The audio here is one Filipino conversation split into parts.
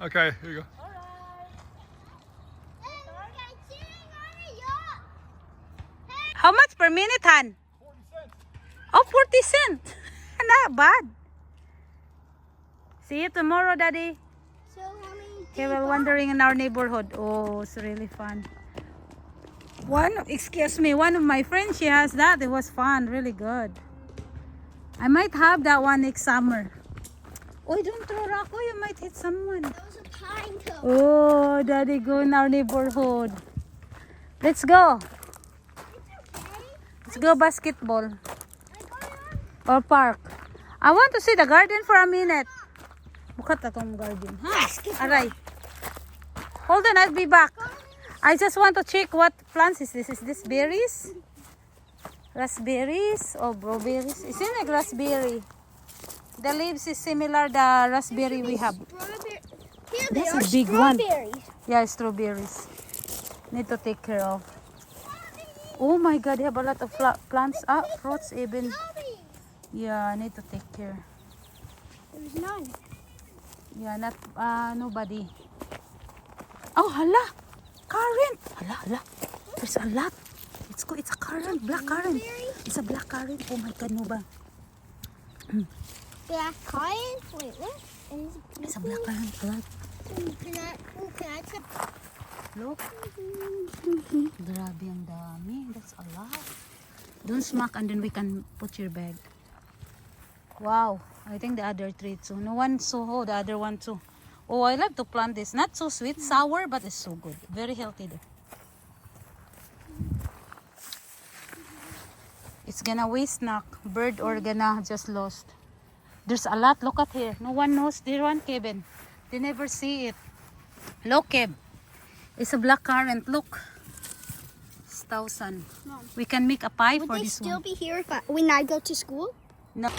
Okay, here you go. How much per minute, Han? 40 cents. Oh, 40 cents. Not bad. See you tomorrow, Daddy. So how many? Okay, we're wandering in our neighborhood. Oh, it's really fun. Excuse me, one of my friends, she has that. It was fun, really good. I might have that one next summer. Oh, don't throw rock. Oh, you might hit someone. That was a pine cone. Oh, Daddy, go in our neighborhood. Let's go. It's okay. Let's go basketball. I got it. Or park. I want to see the garden for a minute. Bukat atong garden. Basketball. Aray. Hold on, I'll be back. I just want to check what plants is this. Is this berries? Raspberries or strawberries? It's in like raspberry. The leaves is similar the raspberry we have. Strawberry. Here This they are is big one. strawberries. Yeah, strawberries. Need to take care of. Oh my God, they have a lot of plants. Fruits even. Yeah, I need to take care. There's none. Yeah, not nobody. Oh, hala. Current. Hala. There's a lot. Let's go. It's a current. Black current. It's a black current. Oh my God, no ba? Black cotton? Wait, what? It's a black current. A lot. Can I tip? Look. Grabe ang dami. That's a lot. Don't smack and then we can put your bag. Wow. I think the other tree too. No one so oh, the other one too. Oh, I love to plant this. Not so sweet, sour, but it's so good. Very healthy though. It's gonna waste knock. Bird or gonna just lost. There's a lot. Look at here. No one knows. There one, Kevin. They never see it. Look, Kev. It's a black currant. Look. It's 1,000. Mom. We can make a pie Would for they this still one. be here when I go to school? No.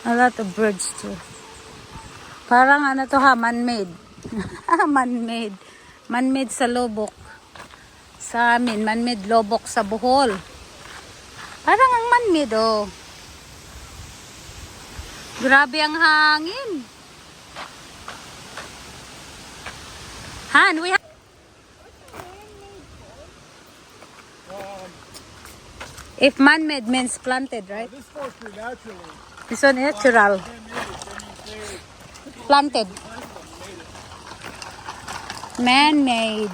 A lot of birds too. Parang ano to ha, man-made. Man-made. Man-made sa Lobok. Sa amin, man-made Lobok sa Bohol. Parang ang man-made oh. Grabe ang hangin. Han, we have... If man-made means planted, right? This forestry naturally. This one natural. Planted. Man-made.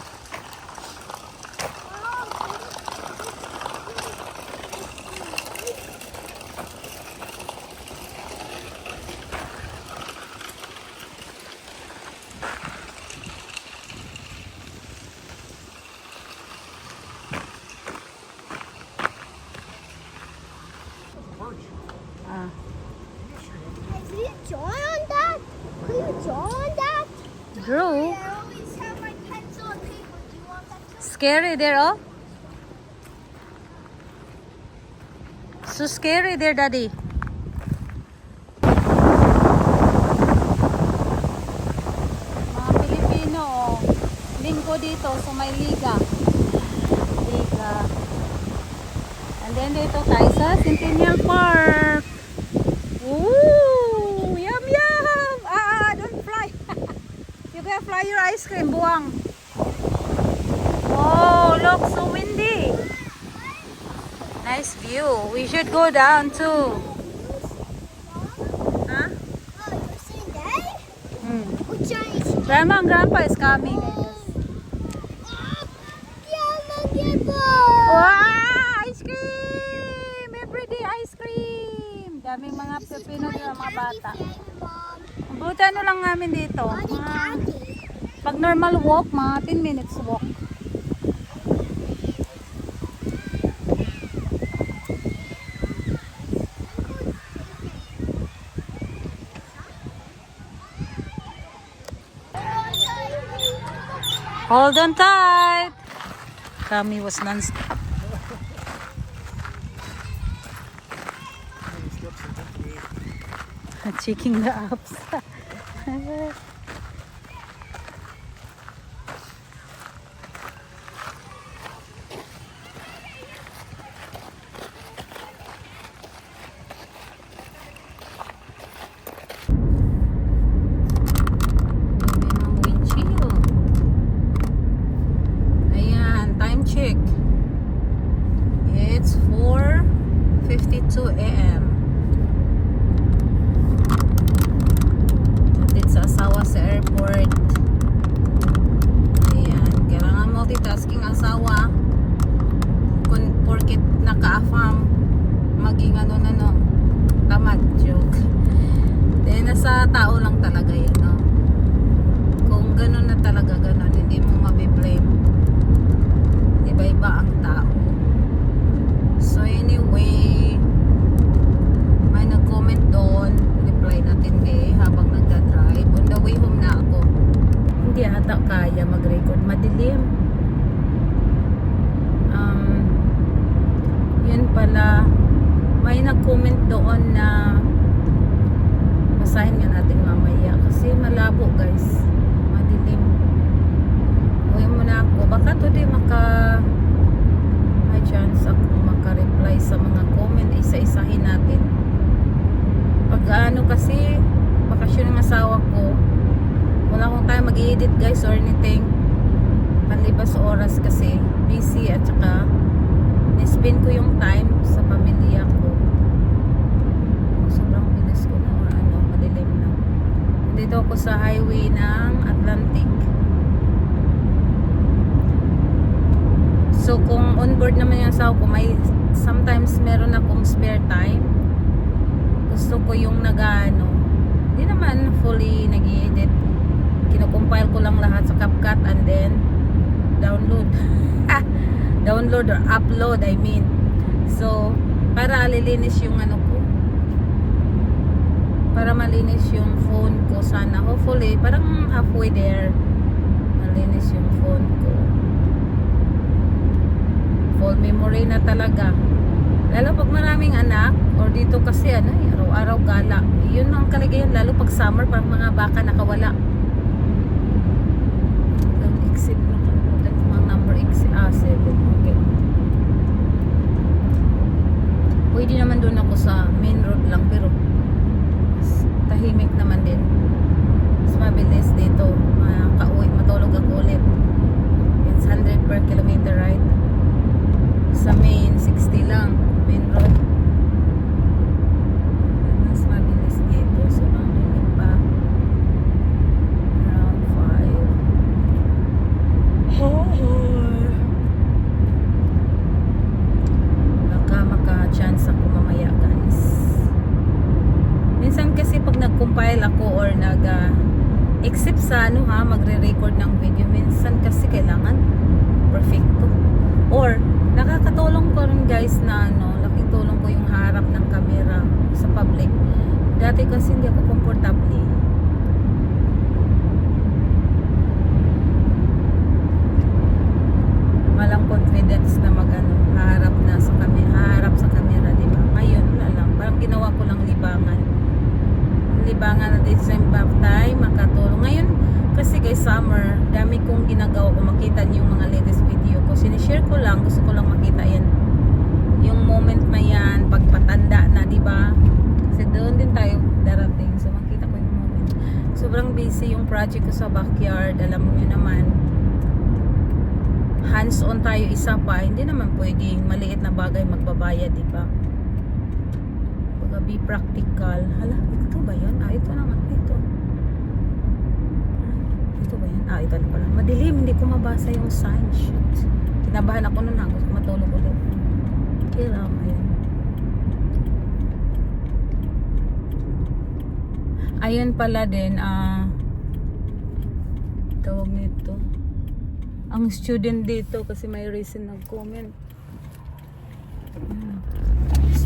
Ah. Can you draw on that? Can you draw on that? Drew. I always have my pencil and paper. Do you want that too? Scary there, oh. So scary there, Daddy. Mga Pilipino, oh. Linggo dito sa may liga. Liga. And then dito tayo sa Centennial Park. Ooh, yum yum. Don't fly. You can fly your ice cream, buwang. Oh, look, so windy. Nice view. We should go down too. Huh? Oh, you're saying that? Hmm. What giant? Grandma and Grandpa is coming, I guess. Wow! Ice cream! Everyday ice cream! Daming mga pepino dito, mga bata. Buti ano lang namin dito. Pag normal walk, mga 10 minutes walk. Hold on tight! Kami was non-stop. Checking the apps. 10:52 a.m. Hatid sa asawa sa airport. Ayan, kailangan multitasking asawa. Kung porkit naka-affirm, maging tamad, joke. Then, nasa tao lang talaga yun, no? Kung ganun na talaga, ganun, hindi mo mabiblame. Iba-iba ang tao. So, anyway, may nag-comment doon. Reply natin habang nagdadrive. On the way home na ako. Hindi ata kaya mag-record. Madilim. Yun pala, may nag-comment doon na basahin nga natin mamaya kasi malabo guys, madilim. Uwi muna ako, baka today may chance ako maka-reply sa mga comment, isa-isahin natin. Pag kasi bakasyon ng asawa ko, wala akong time mag-edit guys or anything, panlibas oras kasi busy at saka ni-spend ko yung time sa pamilya ko. Sobrang bilis ko na or madilim na. Dito ako sa highway ng Atlantic. So kung on board naman yung asawa ko, sometimes meron akong spare time. Gusto ko yung hindi naman fully nag-i-edit. Kino-compile ko lang lahat sa CapCut and then download. Download or upload, I mean. So, para lilinis yung ko. Para malinis yung phone ko sana. Hopefully, parang halfway there. Malinis yung phone ko. Full memory na talaga. Lalo pag maraming anak, or dito kasi araw-araw gala. Yun ang kaligayan, lalo pag summer, pag mga baka nakawala. Exit na kalimutan ko ang number 7. Okay. Pwede naman doon ako sa main road lang, pero tahimik naman din. Mas mabilis dito. Matulog ako ulit. It's 100 per kilometer, right? Sa main, 60 lang. Main road. Mas mabilis dito. So, mabilis pa. Around 5. Baka maka-chance ako mamaya, guys. Minsan kasi pag nag-compile ako or except sa magre-record ng video, minsan kasi kailangan perfecto. Or nakakatulong ko rin guys na laking tulong ko yung harap ng camera sa public. Dati kasi hindi ako komportable. Walang confidence na harap sa camera, di ba? Ngayon lang, parang ginawa ko lang libangan at the same time makatulong. Ngayon kasi guys, summer, dami kong ginagawa kung makita niyo yung mga latest video ko. Sinishare ko lang, gusto ko lang makita yan. Yung moment na yan, pagpatanda na, di ba? Kasi doon din tayo darating. So makita ko yung moment. Sobrang busy yung project ko sa backyard. Alam niyo naman, hands-on tayo isa pa. Hindi naman pwedeng maliit na bagay magbabayad, di ba? Be practical. Hala, ito ba yun? Ito na nga. Ito ba yun? Ito na pala. Madilim, hindi ko mabasa yung sign. Shoot. Kinabahan ako nun. Gusto ko matulog ulit. Kailangan yun. Ayun pala din, tawag nito. Ang student dito kasi may reason nag-comment.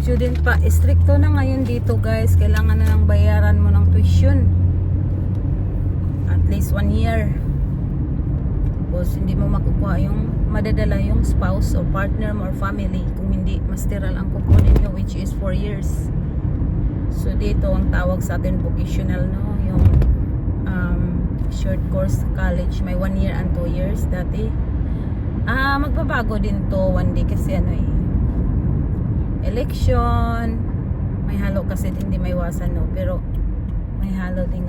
Student pa, stricto na ngayon dito guys. Kailangan na lang bayaran mo ng tuition at least 1 year. Tapos hindi mo makukuha madadala yung spouse o partner mo or family. Kung hindi, masteral ang kukunin nyo, which is 4 years. So dito ang tawag sa atin vocational, yung short course college. May 1 year and 2 years dati. Magbabago din to one day kasi election, may halo kasi hindi may iwasan, pero may halo ding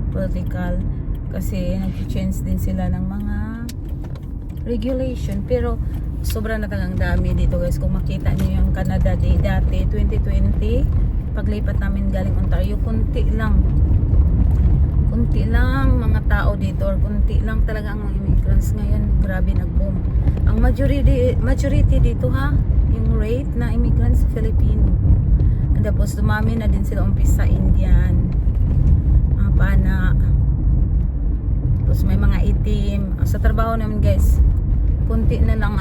political kasi nag-change din sila ng mga regulation. Pero sobra na talagang dami dito guys. Kung makita niyo yung Canada Day dati 2020, paglipat namin galing Ontario, kunti lang mga tao dito, or kunti lang talaga ang mga immigrants. Ngayon grabe nag-boom. Ang majority dito ha, yung rate na immigrants Filipino. And tapos dumami na din sila umpisa Indian, mga pana, tapos may mga itim. Sa trabaho namin guys, kunti na lang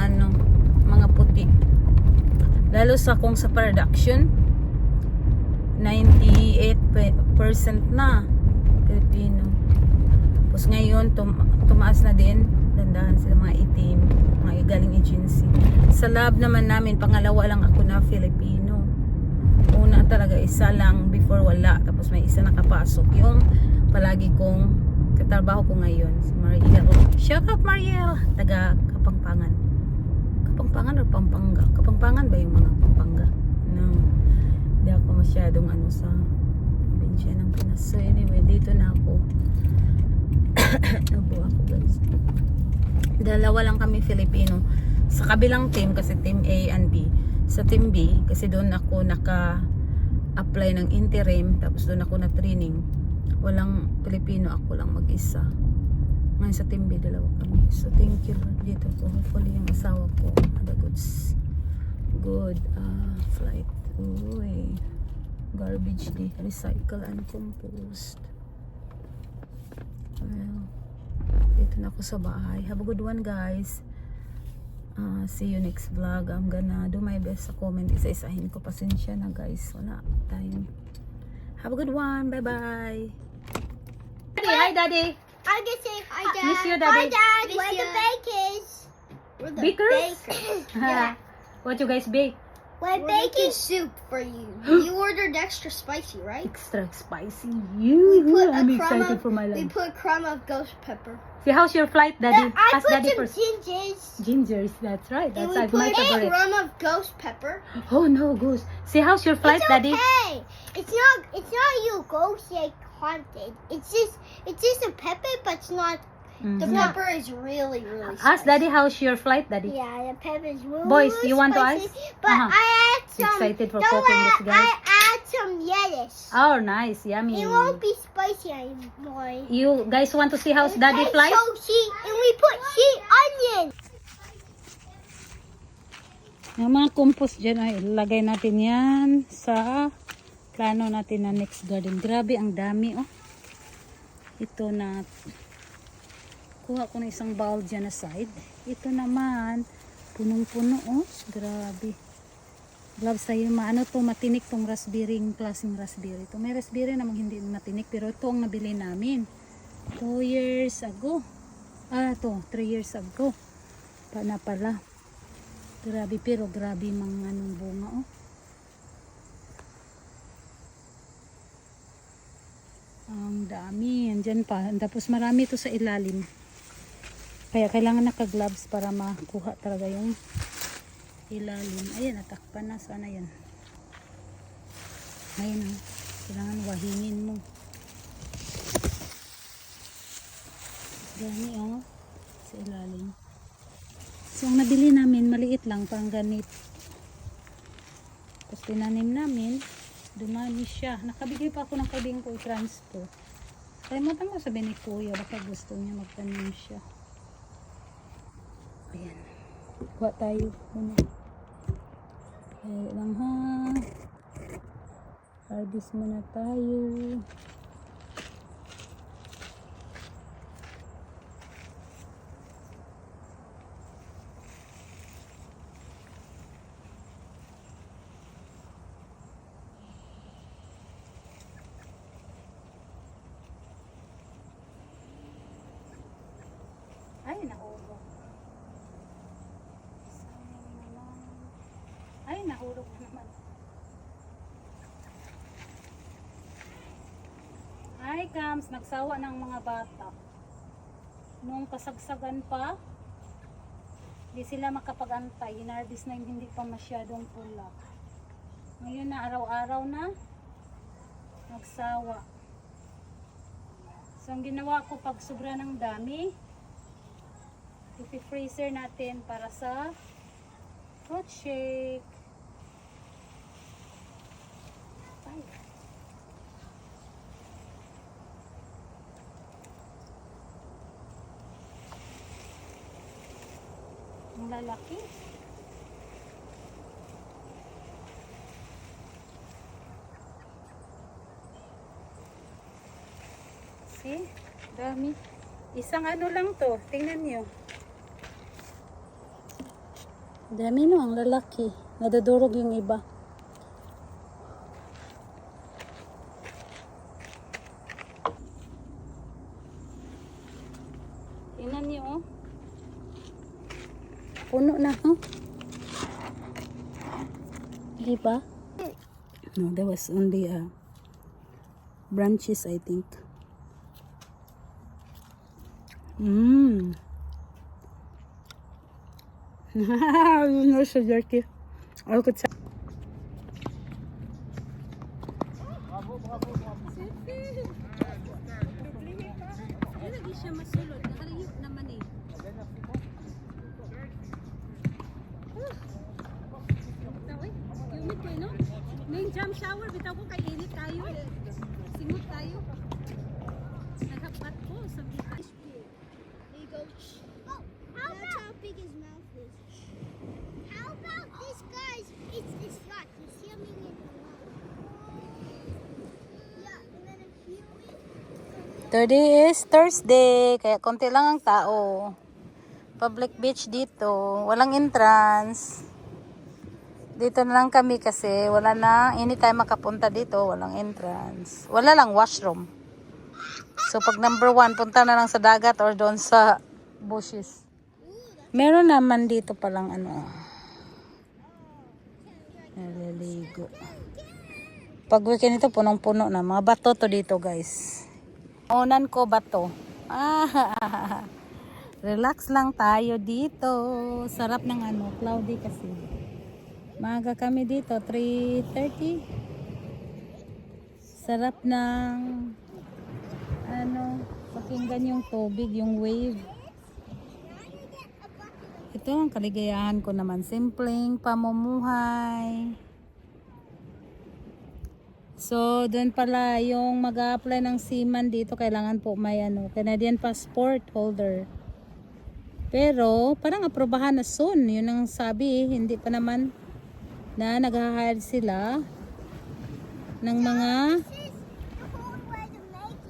mga puti. Lalo kung sa production, 98% na Filipino. Tapos ngayon tumaas na din, dandahan sila mga itim, mga galing agency. Sa lab naman namin, pangalawa lang ako na Filipino. Una talaga isa lang, before wala, tapos may isa nakapasok. Yung palagi kong katrabaho ko ngayon, si Mariel. Shout out Mariel, taga Kapampangan or Pampanga? Kapampangan ba yung mga Pampanga? Hindi ako masyadong sa probinsya ng Pinas. So anyway, dito na ako. Nabuo ako guys. Dalawa lang kami Filipino. Sa kabilang team, kasi team A and B. Sa team B, kasi doon ako naka-apply ng interim, tapos doon ako na-training. Walang Filipino, ako lang mag-isa. Ngayon sa team B, dalawa kami. So thank you dito po. Hopefully yung asawa ko ada good flight. Uy, garbage day, recycle and compost. Well, dito na ako sa bahay. Have a good one guys. See you next vlog. I'm gonna do my best sa comment. Isa-isahin ko. Pasensya na guys, wala time. Have a good one. Bye bye. Hi daddy. I can say hi, Dad. Miss you, Daddy. Hi, Dad. We're the bakers. We're the Bakers? bakers. Yeah. What you guys bake? We're We're baking. making soup for you. You ordered extra spicy, right? Extra spicy. We put I'm a crumb excited of, for my we lunch. put a crumb of ghost pepper. See, how's your flight, Daddy? I Ask put Daddy some first. gingers. Gingers, that's right. And That's we my put a favorite. crumb of ghost pepper. Oh no, goose. See, how's your flight, It's Daddy? okay. It's not you ghost like haunted. It's just a pepper, but it's not. The Mhm. pepper is really, really Ask spicy. Daddy, how's your flight, Daddy? Yeah, the pepper is really. Boys, really you want to spicy, ice? But Uh-huh. I add some. Excited for no, cooking this, guys? I add some lettuce. Oh, nice, yummy. It won't be spicy anymore. You guys want to see how's Daddy And flight? So and we put sweet onion. Yung mga compost dyan ay ilagay natin yan sa plano natin na next garden. Grabe, ang dami oh. Ito na kuha ko na isang bowl dyan na side. Ito naman punong-puno oh. Grabe. Gloves tayo, to, matinik tong raspberry, yung klaseng raspberry. Ito may raspberry namang hindi matinik, pero ito ang nabili namin 2 years ago. 3 years ago. Pala. Grabe, pero grabe mga bunga oh. Ang dami, andyan pa. Tapos marami to sa ilalim. Kaya kailangan naka-gloves para makuha talaga yung ilalim. Ayan, natakpan na. Sana yan. Ayan oh. Kailangan wahinin mo. Dami oh. Sa ilalim. So, ang nabili namin, maliit lang, parang ganit. Tapos tinanim namin, dumami siya. Nakabigay pa ako ng kaibigan ko i-transfer. Kalimutan ko sabihin ni Kuya, baka gusto niya magtanim siya. Ayan. Kuha tayo muna. Kaya lang ha. Harvest muna tayo. Ay, nahulog. Sayang naman. Ay, nahulog na naman. Hi, Kams. Nagsawa ng mga bata. Nung kasagsagan pa, hindi sila makapag-antay. Hinarvest na yung hindi pa masyadong pula. Ngayon na, araw-araw na, nagsawa. So, ang ginawa ko pag sobra ng dami, ipi-freezer natin para sa fruit shake. Ay. Ang lalaki. See? Dami. Isang ano lang to. Tingnan nyo. Dami no, ang lalaki. Nadudurog yung iba. Tingnan nyo, oh. Puno na, oh. Diba? No, there was only branches, I think. No, so dirty. I could say. Lagi siya masulod. Nakalihip naman eh. Humid kayo, no? May jam shower. Bitaw ko kay init tayo. Singot tayo. Naghapat ko sa bitas. There you go. Oh, that's how big his mouth is. How about this, guys? It's like he's swimming in the water. Yeah, and then a human. Today is Thursday. Kaya konti lang ang tao. Public beach dito. Walang entrance. Dito na lang kami kasi wala na. Anytime makapunta dito, walang entrance. Wala lang washroom. So pag number 1, punta na lang sa dagat or doon sa bushes. Meron naman dito palang ano. Naliligo. Pag weekend ito, punong-puno na. Mga bato to dito, guys. Unan ko bato. Relax lang tayo dito. Sarap ng ano, cloudy kasi. Maaga kami dito, 3:30. Sarap ng ano, pakinggan yung tubig, yung wave. Ito ang kaligayahan ko naman, simpleng pamumuhay. So, doon pala yung mag-a-apply ng seaman dito, kailangan po may ano, Canadian passport holder. Pero, parang aprobahan na soon. Yun ang sabi, hindi pa naman na nag-hire sila ng mga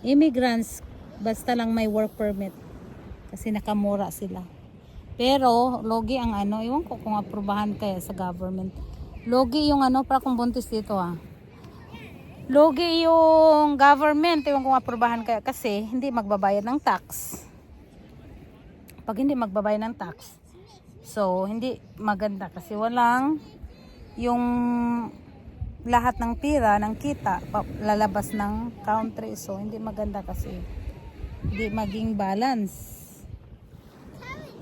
immigrants basta lang may work permit kasi nakamura sila. Pero logi ang ano, iwan ko kung aprobahan kaya sa government. Logi yung ano, para kung buntis dito logi yung government, iwan kung aprobahan kaya kasi hindi magbabayad ng tax. Pag hindi magbabayad ng tax, so hindi maganda kasi walang yung lahat ng pira, ng kita, lalabas ng country. So, hindi maganda kasi hindi maging balance.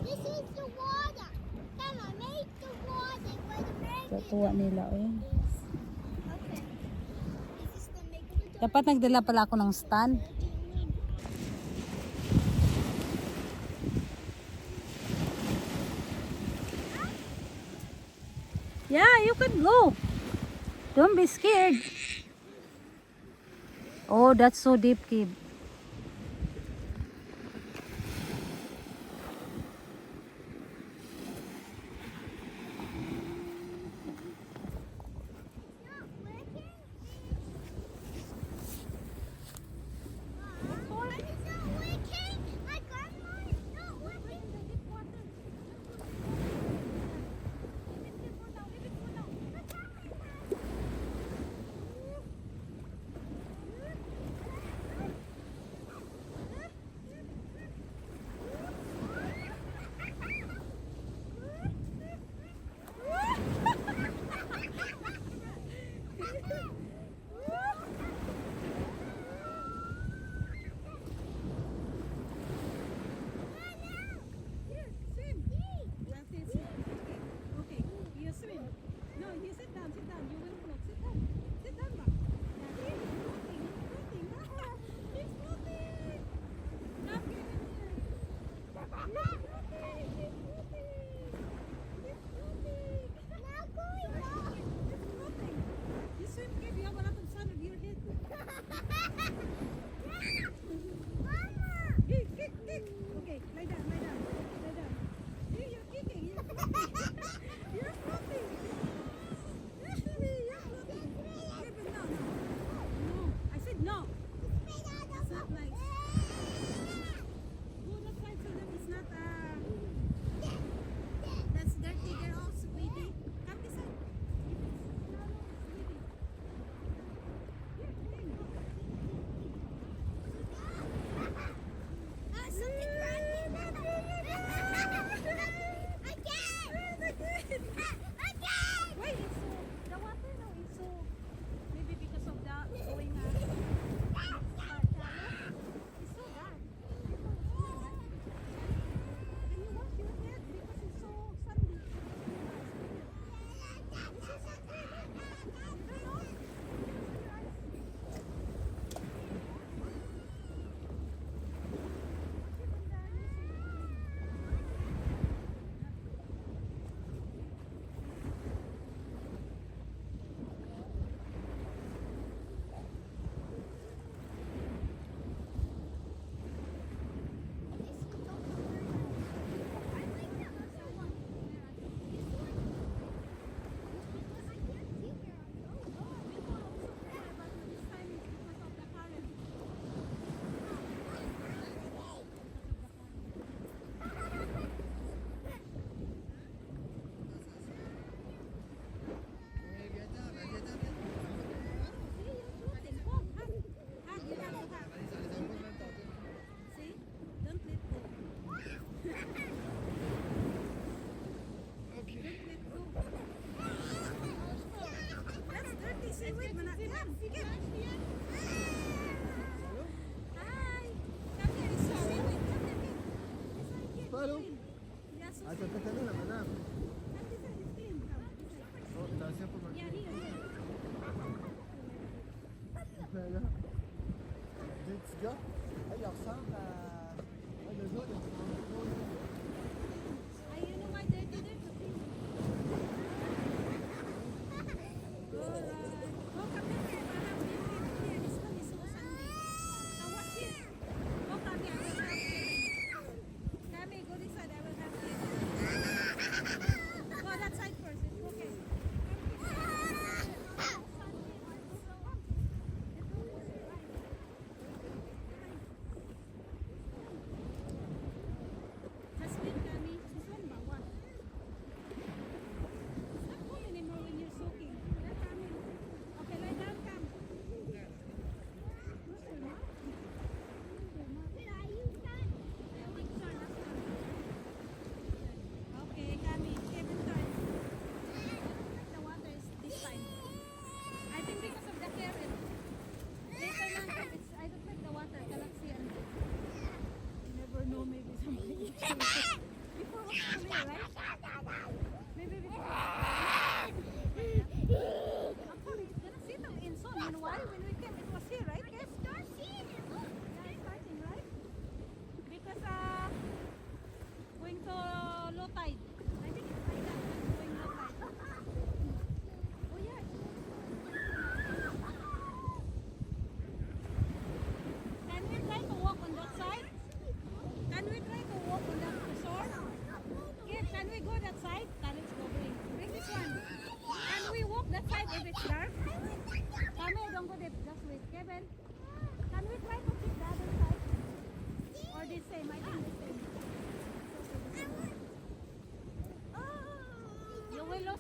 This is the water. Come on, make the water for the baby. Tuwa nila, eh. Okay. This is the make the Dapat nagdala pala ako ng stand. Yeah, you can go. Don't be scared. Oh, that's so deep, Kib. Paano? Ah, tata na lang, anak. Oh, taas yan po, Mark. Voilà. Let's go. Alors ça, le jaune,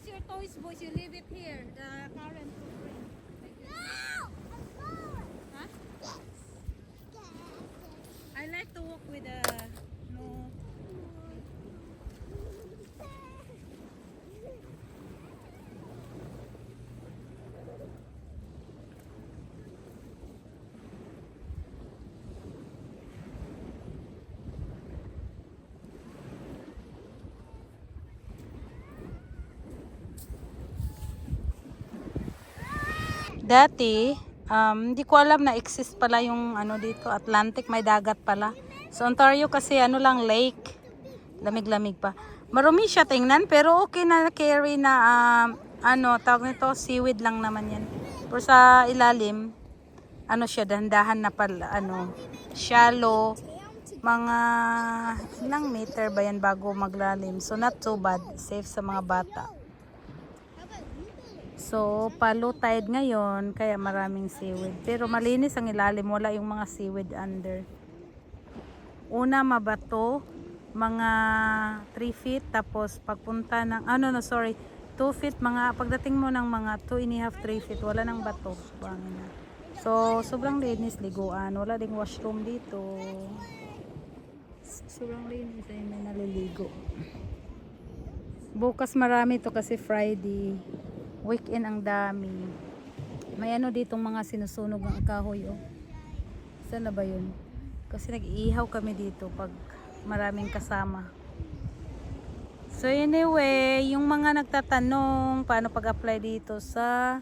your toys, boys, you leave it here. The current will bring. Huh? I like to walk with a no. Dati, hindi ko alam na exist pala yung ano dito, Atlantic, may dagat pala. So Ontario kasi ano lang, lake. Lamig-lamig pa. Marumi siya tingnan, pero okay na carry na ano, tawag nito, seaweed lang naman yan. Pero sa ilalim, ano siya, dahan-dahan na pala, ano, shallow, mga ilang meter ba yan bago maglalim. So not so bad, safe sa mga bata. So, low tide ngayon, kaya maraming seaweed. Pero malinis ang ilalim, wala yung mga seaweed under. Una, mabato, mga 3 feet, tapos pagpunta ng, 2 feet, mga, pagdating mo ng mga 2.5, 3 feet, wala nang bato. Bangin na. So, sobrang linis, liguan. Wala ding washroom dito. Sobrang linis, ay may naliligo. Bukas marami to kasi Friday. Weekend ang dami. May ano ditong mga sinusunog ng kahoy, oh. Saan na ba yun? Kasi nag-iihaw kami dito pag maraming kasama. So anyway, yung mga nagtatanong paano pag-apply dito sa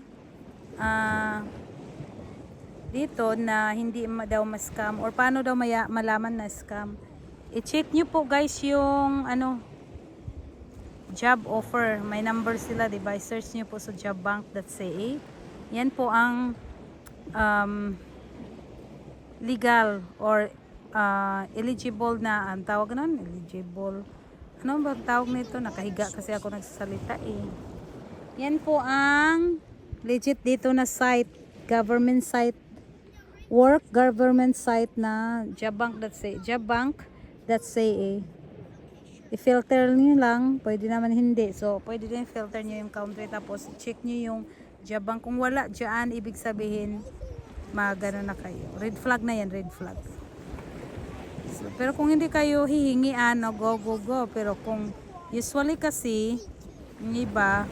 dito na hindi daw ma-scam or paano daw malaman na scam. I-check nyo po guys yung ano, job offer. May number sila, diba? I-search nyo po sa jobbank.ca. Yan po ang legal or eligible na, ang tawag nun, eligible. Ano ba tawag nito? Nakahiga kasi ako nagsasalita eh. Yan po ang legit dito na site, government site, government site na jobbank.ca. Jobbank.ca. I-filter nyo lang, pwede naman hindi. So, pwede din filter nyo yung country, tapos check nyo yung job bank. Kung wala dyan, ibig sabihin, magano na kayo. Red flag na yan, red flag. So, pero kung hindi kayo hihingian, no, go. Pero kung usually kasi, yung iba,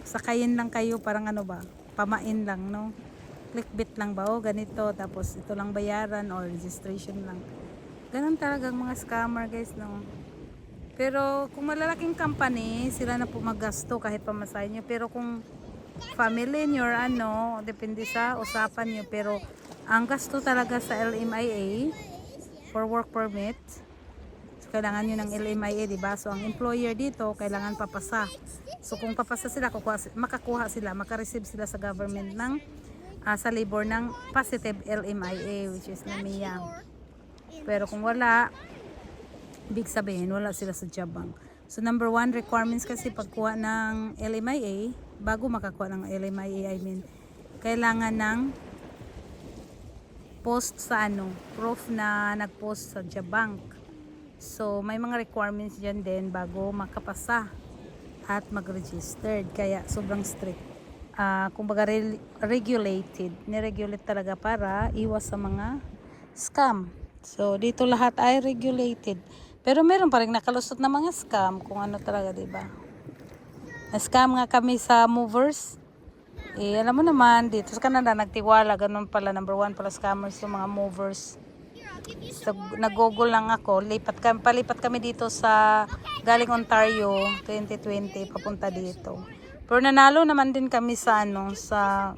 sakayin lang kayo, parang ano ba, pamain lang, no? clickbait lang ba? O ganito, tapos ito lang bayaran or registration lang. Ganun talagang mga scammer guys, no? Pero kung malalaking company, sila na po maggasto kahit pamasahe nyo. Pero kung family nyo or ano, depende sa usapan nyo. Pero ang gasto talaga sa LMIA for work permit, so, kailangan nyo ng LMIA, diba? So ang employer dito, kailangan papasa. So kung papasa sila, makakuha sila, makareceive sila sa government ng sa labor ng positive LMIA, which is NAMIA. Pero kung wala, big sabihin, wala sila sa job bank. So number 1 requirements kasi pagkuha ng LMIA, bago makakuha ng LMIA, kailangan ng post sa proof na nag-post sa job bank. So may mga requirements dyan din bago makapasa at mag-registered. Kaya sobrang strict. Kumbaga regulated. Niregulate talaga para iwas sa mga scam. So dito lahat ay regulated. Pero meron pa rin nakalusot na mga scam kung ano talaga, diba? Na-scam nga kami sa movers. Alam mo naman, dito sa Canada, nagtiwala. Ganun pala, number 1 pala scammers yung mga movers. So, nag-google lang ako. Palipat kami dito sa galing Ontario, 2020, papunta dito. Pero nanalo naman din kami sa sa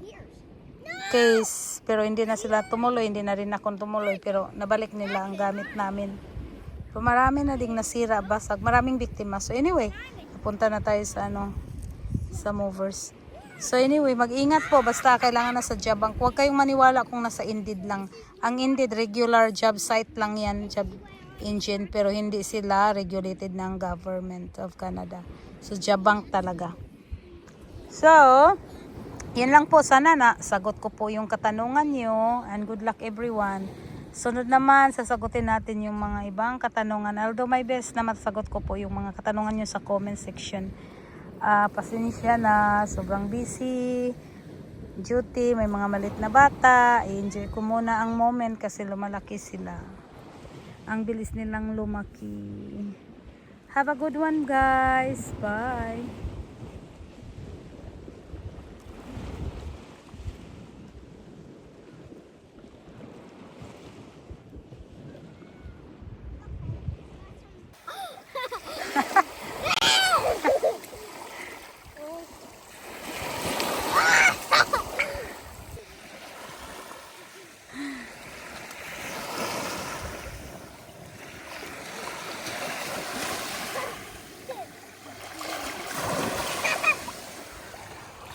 case. Pero hindi na sila tumuloy, hindi na rin ako tumuloy. Pero nabalik nila ang gamit namin. So, marami na ding nasira, basag. Maraming biktima. So anyway, napunta na tayo sa sa movers. So anyway, mag-ingat po. Basta kailangan na sa job bank. Huwag kayong maniwala kung nasa Indeed lang. Ang Indeed, regular job site lang yan. Job engine. Pero hindi sila regulated ng Government of Canada. So job bank talaga. So, yan lang po. Sana na sagot ko po yung katanungan nyo. And good luck everyone. Sunod naman, sasagutin natin yung mga ibang katanungan. I'll do my best na masagot ko po yung mga katanungan nyo sa comment section. Pasensya na, sobrang busy, duty, may mga malit na bata. I-enjoy ko muna ang moment kasi lumalaki sila. Ang bilis nilang lumaki. Have a good one guys. Bye.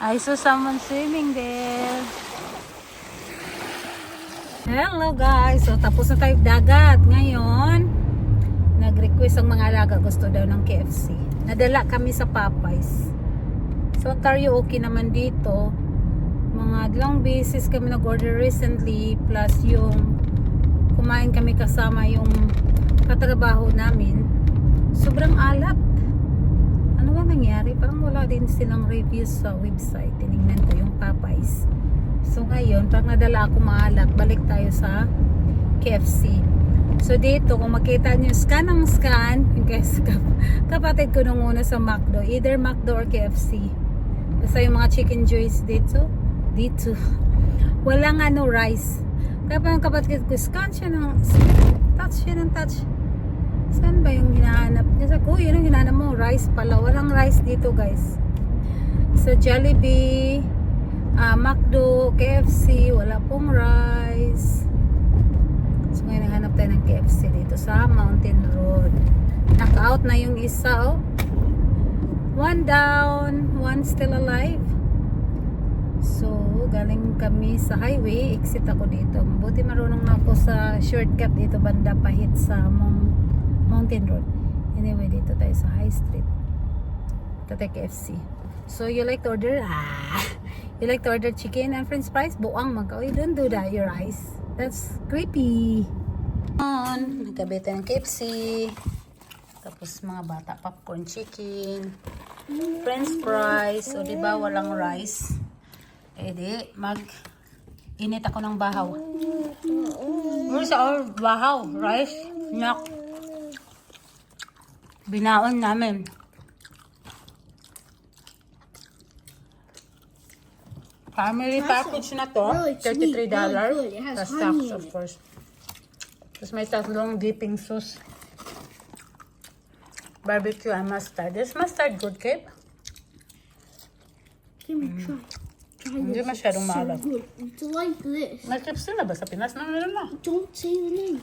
I saw someone swimming there. Hello guys. So tapos na tayo dagat. Ngayon, nag-request ang mga alaga. Gusto daw ng KFC. Nadala kami sa Popeyes. So karaoke naman dito. Mga dalawang beses kami nag-order recently. Plus yung kumain kami kasama yung katrabaho namin. Sobrang alat. Ano ba nangyari? Parang wala din silang reviews sa website. Tinignan ko yung Popeyes. So ngayon, parang nadala ako maalat. Balik tayo sa KFC. So dito, kung makita nyo, scan ng scan. Guys, kapatid ko nung una sa McDo. Either McDo or KFC. Basta yung mga chicken joys dito. Walang rice. Kaya pa yung kapatid ko, scan siya ng touch. Saan ba yung hinahanap niya? Sabi ko, yun ang hinahanap mo. Rice pala. Walang rice dito guys. Sa Jollibee, McDo, KFC, wala pong rice. So ngayon naghanap tayo ng KFC dito sa Mountain Road. Knock-out na yung isa. One down, one still alive. So galing kami sa highway. Exit ako dito. Buti marunong na ako sa shortcut dito banda pahit sa Mountain Road. Anyway, dito tayo sa High Street. Ito tayo KFC. So, you like to order? You like to order chicken and french fries? Buang magka. Oh, don't do that, your eyes. That's creepy. Nagkabi tayo ng KFC. Tapos mga bata, popcorn chicken. French fries. So, diba walang rice? Di, init ako ng bahaw. Where's our bahaw? Rice? Knock. Binaon namin. Family package na to. Really sweet, $33. really good. It has Plus honey tax, in of it. course. Tapos may tatlong dipping sauce. Barbecue and mustard. Is mustard good, Kate? Give me try. Try Hindi this. masyadong It's so maalat. good. It's like this. May chips na ba sa Pinas? Na meron na. Don't say the name.